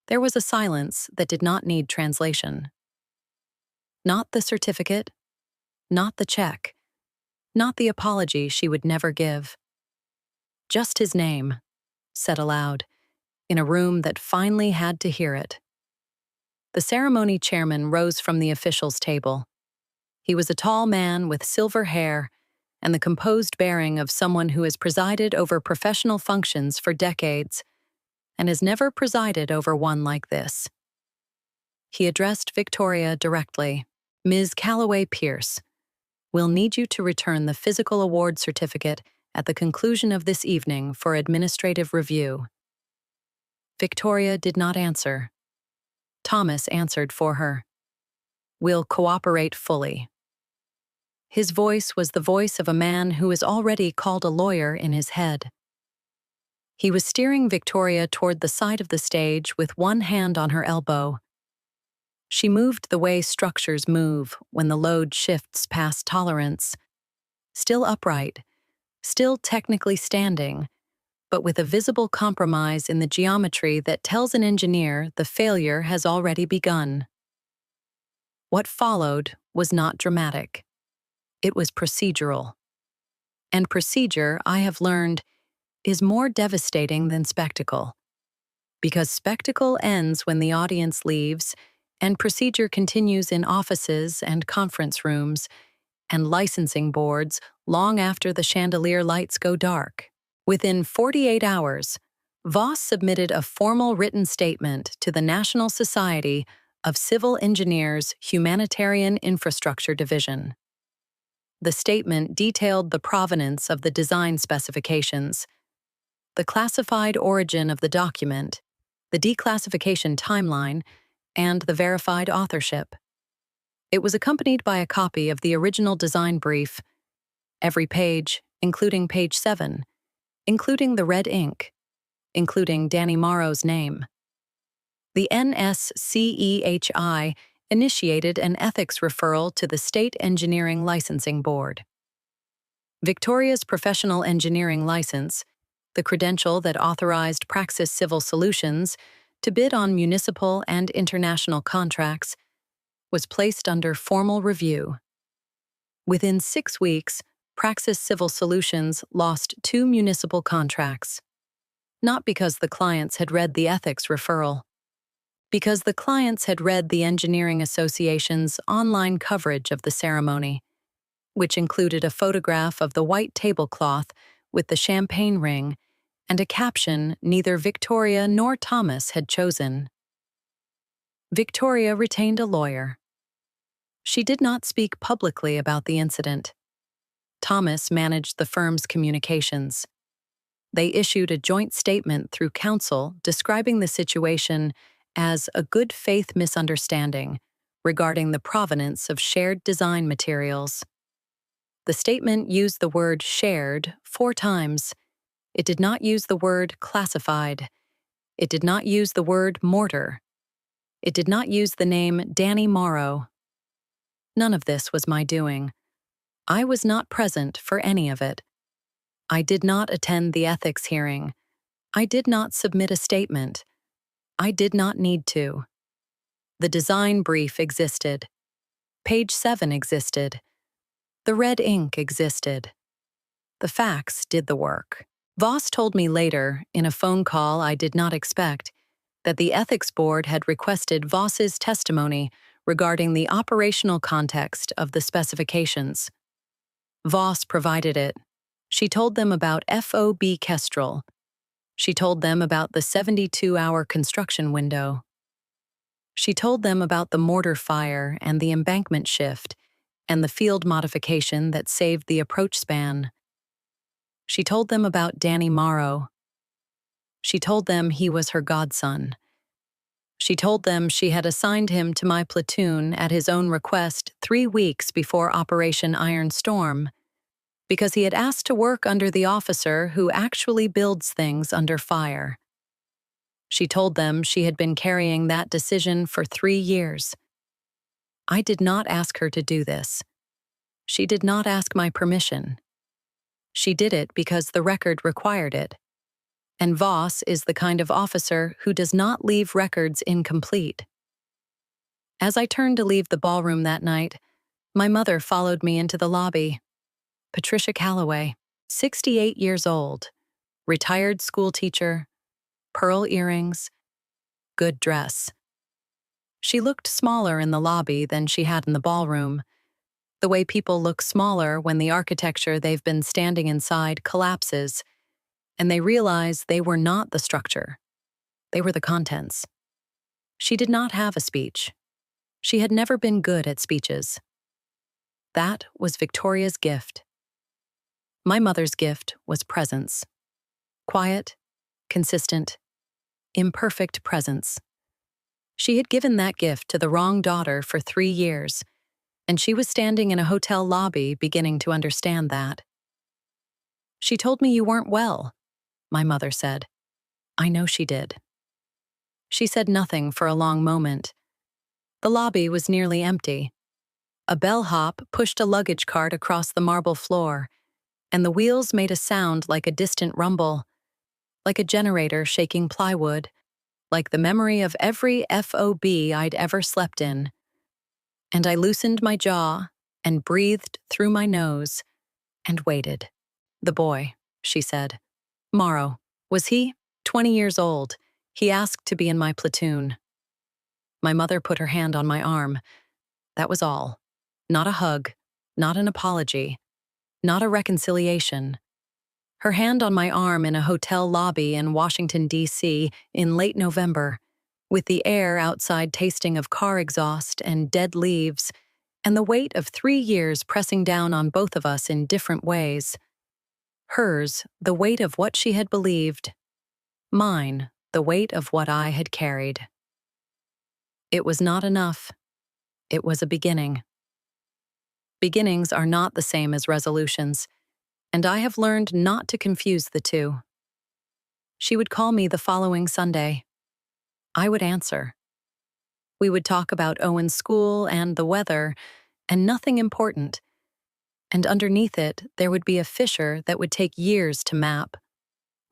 Speaker 1: there was a silence that did not need translation. Not the certificate, not the check, not the apology she would never give. Just his name, said aloud, in a room that finally had to hear it. The ceremony chairman rose from the officials' table. He was a tall man with silver hair and the composed bearing of someone who has presided over professional functions for decades and has never presided over one like this. He addressed Victoria directly. Ms. Calloway Pierce, we'll need you to return the physical award certificate at the conclusion of this evening for administrative review. Victoria did not answer. Thomas answered for her. We'll cooperate fully. His voice was the voice of a man who is already called a lawyer in his head. He was steering Victoria toward the side of the stage with one hand on her elbow. She moved the way structures move when the load shifts past tolerance, still upright, still technically standing, but with a visible compromise in the geometry that tells an engineer the failure has already begun. What followed was not dramatic. It was procedural. And procedure, I have learned, is more devastating than spectacle. Because spectacle ends when the audience leaves, and procedure continues in offices and conference rooms and licensing boards long after the chandelier lights go dark. Within 48 hours, Voss submitted a formal written statement to the National Society of Civil Engineers Humanitarian Infrastructure Division. The statement detailed the provenance of the design specifications, the classified origin of the document, the declassification timeline, and the verified authorship. It was accompanied by a copy of the original design brief, every page, including page 7, including the red ink, including Danny Morrow's name. The NSCEHI initiated an ethics referral to the State Engineering Licensing Board. Victoria's professional engineering license, the credential that authorized Praxis Civil Solutions to bid on municipal and international contracts, was placed under formal review. Within 6 weeks, Praxis Civil Solutions lost 2 municipal contracts. Not because the clients had read the ethics referral, because the clients had read the Engineering Association's online coverage of the ceremony, which included a photograph of the white tablecloth with the champagne ring and a caption neither Victoria nor Thomas had chosen. Victoria retained a lawyer. She did not speak publicly about the incident. Thomas managed the firm's communications. They issued a joint statement through counsel describing the situation as a good faith misunderstanding regarding the provenance of shared design materials. The statement used the word shared 4 times. It did not use the word classified. It did not use the word mortar. It did not use the name Danny Morrow. None of this was my doing. I was not present for any of it. I did not attend the ethics hearing. I did not submit a statement. I did not need to. The design brief existed. Page 7 existed. The red ink existed. The facts did the work. Voss told me later, in a phone call I did not expect, that the ethics board had requested Voss's testimony regarding the operational context of the specifications. Voss provided it. She told them about FOB Kestrel. She told them about the 72-hour construction window. She told them about the mortar fire and the embankment shift and the field modification that saved the approach span. She told them about Danny Morrow. She told them he was her godson. She told them she had assigned him to my platoon at his own request 3 weeks before Operation Iron Storm, because he had asked to work under the officer who actually builds things under fire. She told them she had been carrying that decision for 3 years. I did not ask her to do this. She did not ask my permission. She did it because the record required it. And Voss is the kind of officer who does not leave records incomplete. As I turned to leave the ballroom that night, my mother followed me into the lobby. Patricia Calloway, 68 years old, retired school teacher, pearl earrings, good dress. She looked smaller in the lobby than she had in the ballroom, the way people look smaller when the architecture they've been standing inside collapses, and they realize they were not the structure. They were the contents. She did not have a speech. She had never been good at speeches. That was Victoria's gift. My mother's gift was presence. Quiet, consistent, imperfect presence. She had given that gift to the wrong daughter for 3 years, and she was standing in a hotel lobby beginning to understand that. She told me you weren't well, my mother said. I know she did. She said nothing for a long moment. The lobby was nearly empty. A bellhop pushed a luggage cart across the marble floor, and the wheels made a sound like a distant rumble, like a generator shaking plywood, like the memory of every FOB I'd ever slept in. And I loosened my jaw and breathed through my nose and waited. The boy, she said. Morrow. Was he? 20 years old. He asked to be in my platoon. My mother put her hand on my arm. That was all. Not a hug, not an apology, not a reconciliation. Her hand on my arm in a hotel lobby in Washington, D.C. in late November, with the air outside tasting of car exhaust and dead leaves, and the weight of 3 years pressing down on both of us in different ways. Hers, the weight of what she had believed. Mine, the weight of what I had carried. It was not enough. It was a beginning. Beginnings are not the same as resolutions, and I have learned not to confuse the two. She would call me the following Sunday. I would answer. We would talk about Owen's school and the weather, and nothing important. And underneath it, there would be a fissure that would take years to map,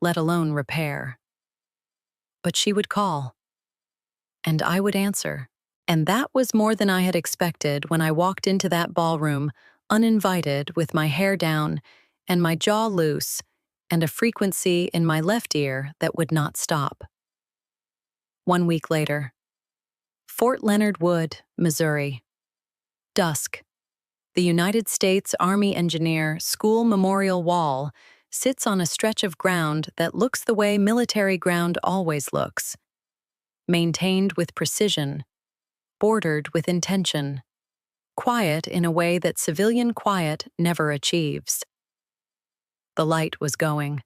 Speaker 1: let alone repair. But she would call, and I would answer. And that was more than I had expected when I walked into that ballroom, uninvited, with my hair down and my jaw loose, and a frequency in my left ear that would not stop. 1 week later. Fort Leonard Wood, Missouri. Dusk. The United States Army Engineer School Memorial Wall sits on a stretch of ground that looks the way military ground always looks. Maintained with precision, bordered with intention, quiet in a way that civilian quiet never achieves. The light was going.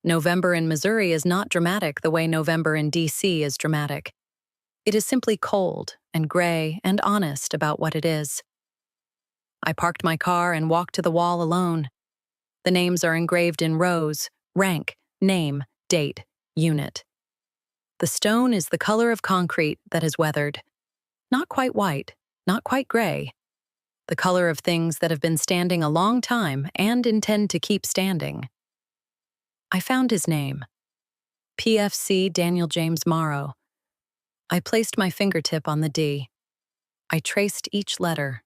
Speaker 1: November in Missouri is not dramatic the way November in D.C. is dramatic. It is simply cold and gray and honest about what it is. I parked my car and walked to the wall alone. The names are engraved in rows: rank, name, date, unit. The stone is the color of concrete that has weathered. Not quite white, not quite gray. The color of things that have been standing a long time and intend to keep standing. I found his name. PFC Daniel James Morrow. I placed my fingertip on the D. I traced each letter.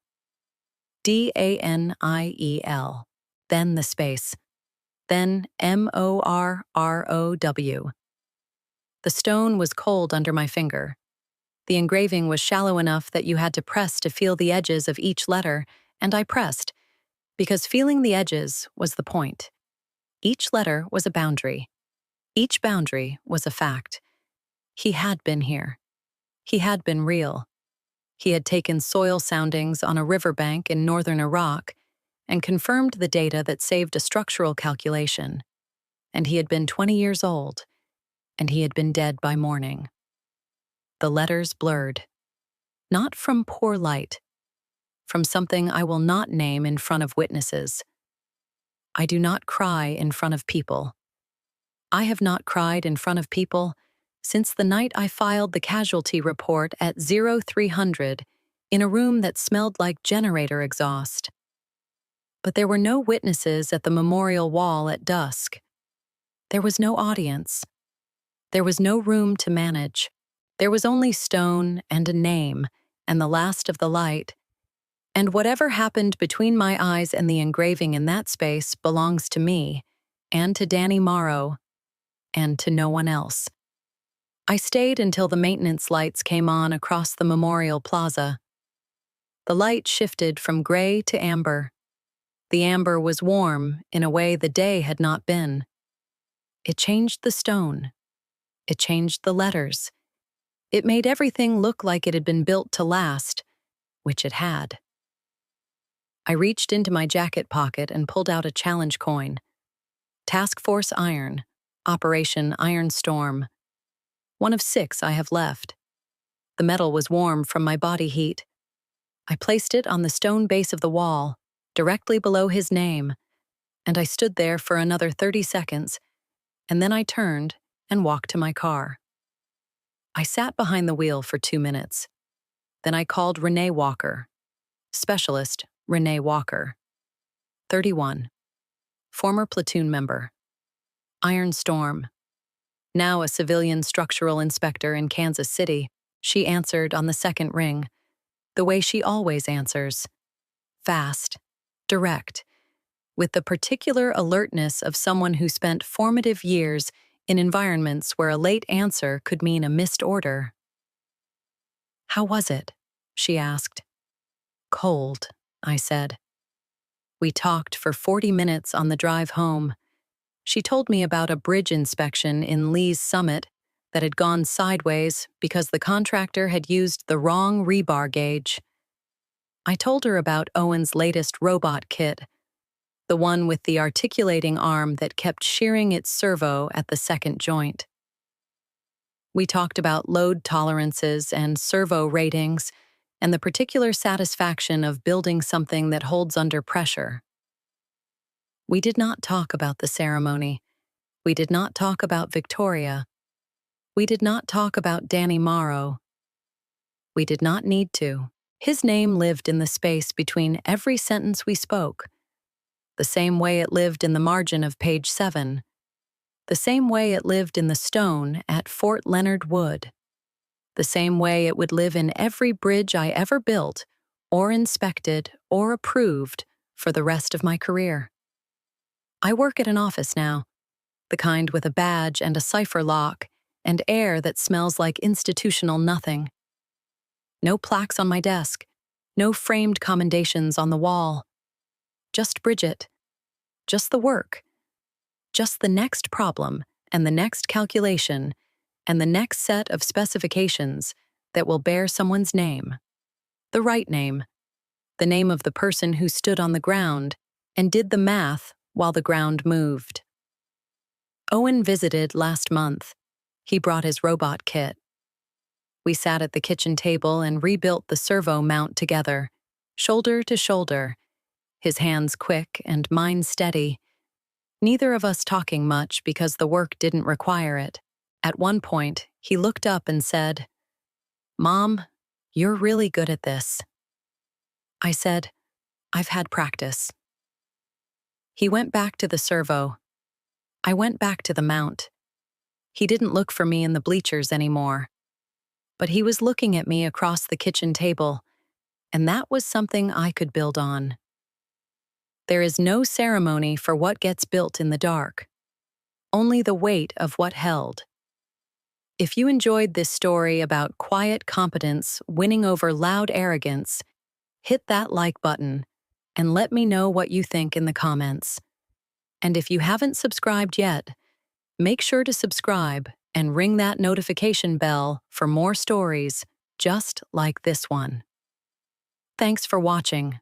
Speaker 1: DANIEL. Then the space. Then MORROW. The stone was cold under my finger. The engraving was shallow enough that you had to press to feel the edges of each letter, and I pressed, because feeling the edges was the point. Each letter was a boundary. Each boundary was a fact. He had been here. He had been real. He had taken soil soundings on a riverbank in northern Iraq and confirmed the data that saved a structural calculation. And he had been 20 years old, and he had been dead by morning. The letters blurred. Not from poor light, from something I will not name in front of witnesses. I do not cry in front of people. I have not cried in front of people since the night I filed the casualty report at 0300 in a room that smelled like generator exhaust. But there were no witnesses at the memorial wall at dusk. There was no audience. There was no room to manage. There was only stone and a name and the last of the light. And whatever happened between my eyes and the engraving in that space belongs to me, and to Danny Morrow, and to no one else. I stayed until the maintenance lights came on across the Memorial Plaza. The light shifted from gray to amber. The amber was warm in a way the day had not been. It changed the stone. It changed the letters. It made everything look like it had been built to last, which it had. I reached into my jacket pocket and pulled out a challenge coin. Task Force Iron, Operation Iron Storm. One of 6 I have left. The metal was warm from my body heat. I placed it on the stone base of the wall, directly below his name, and I stood there for another 30 seconds, and then I turned and walked to my car. I sat behind the wheel for 2 minutes. Then I called Renee Walker, Specialist Renee Walker, 31, former platoon member, Iron Storm. Now a civilian structural inspector in Kansas City, she answered on the second ring, the way she always answers. Fast, direct, with the particular alertness of someone who spent formative years in environments where a late answer could mean a missed order. "How was it?" she asked. "Cold," I said. We talked for 40 minutes on the drive home. She told me about a bridge inspection in Lee's Summit that had gone sideways because the contractor had used the wrong rebar gauge. I told her about Owen's latest robot kit, the one with the articulating arm that kept shearing its servo at the second joint. We talked about load tolerances and servo ratings and the particular satisfaction of building something that holds under pressure. We did not talk about the ceremony. We did not talk about Victoria. We did not talk about Danny Morrow. We did not need to. His name lived in the space between every sentence we spoke, the same way it lived in the margin of page 7, the same way it lived in the stone at Fort Leonard Wood, the same way it would live in every bridge I ever built, or inspected, or approved for the rest of my career. I work at an office now, the kind with a badge and a cipher lock and air that smells like institutional nothing. No plaques on my desk, no framed commendations on the wall. Just Bridget, just the work, just the next problem and the next calculation and the next set of specifications that will bear someone's name. The right name, the name of the person who stood on the ground and did the math while the ground moved. Owen visited last month. He brought his robot kit. We sat at the kitchen table and rebuilt the servo mount together, shoulder to shoulder, his hands quick and mine steady. Neither of us talking much because the work didn't require it. At one point, he looked up and said, "Mom, you're really good at this." I said, "I've had practice." He went back to the servo. I went back to the mount. He didn't look for me in the bleachers anymore, but he was looking at me across the kitchen table, and that was something I could build on. There is no ceremony for what gets built in the dark, only the weight of what held. If you enjoyed this story about quiet competence winning over loud arrogance, hit that like button and let me know what you think in the comments. And if you haven't subscribed yet, make sure to subscribe and ring that notification bell for more stories just like this one. Thanks for watching.